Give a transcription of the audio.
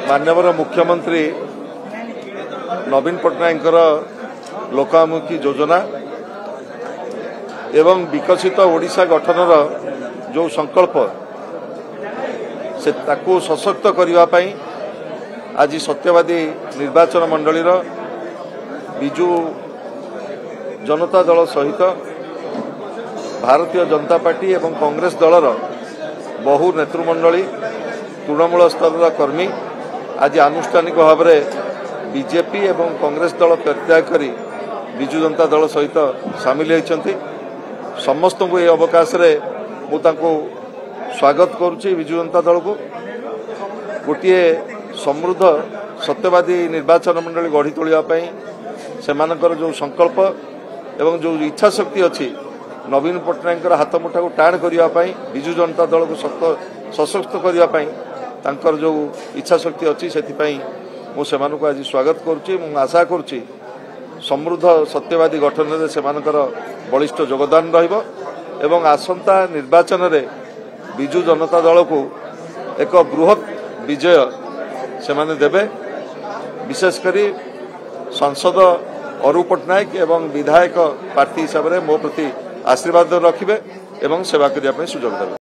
माननीय मुख्यमंत्री नवीन पट्टनायक लोकामुखी योजना एवं विकसित ओडिशा गठनर जो संकल्प से ताकू सशक्त करने आज सत्यवादी निर्वाचन मंडलीर विजु जनता दल सहित भारतीय जनता पार्टी एवं कांग्रेस दलर बहु नेतृमंडली तृणमूल स्तर कर्मी आज आनुष्ठानिक भाव में बीजेपी एवं कांग्रेस दल परित्याग कर विजु जनता दल सहित सामिल होती समस्त को यह अवकाश मुझे स्वागत करुच्ची विजु जनता दल को गोटे समृद्ध सत्यवादी निर्वाचन मंडली गढ़ी तोड़ापी से जो संकल्प एवं जो इच्छा शक्ति अच्छी नवीन पट्टनायक हाथ मुठा को टाण करने विजु जनता दल को सशक्त करने तांकर जो इच्छा शक्ति अच्छी से मुझे आज स्वागत करुच्ची आशा करुच्ची समृद्ध सत्यवादी गठन में से बलिष्ठ योगदान एवं आसंता निर्वाचन में विजु जनता दल को एक बृहत विजय से देवे विशेषकर सांसद अरू पट्टनायक एवं विधायक प्रार्थी हिसाब से मो प्रति आशीर्वाद रखिए एवं सेवा करने सुजोग देवे।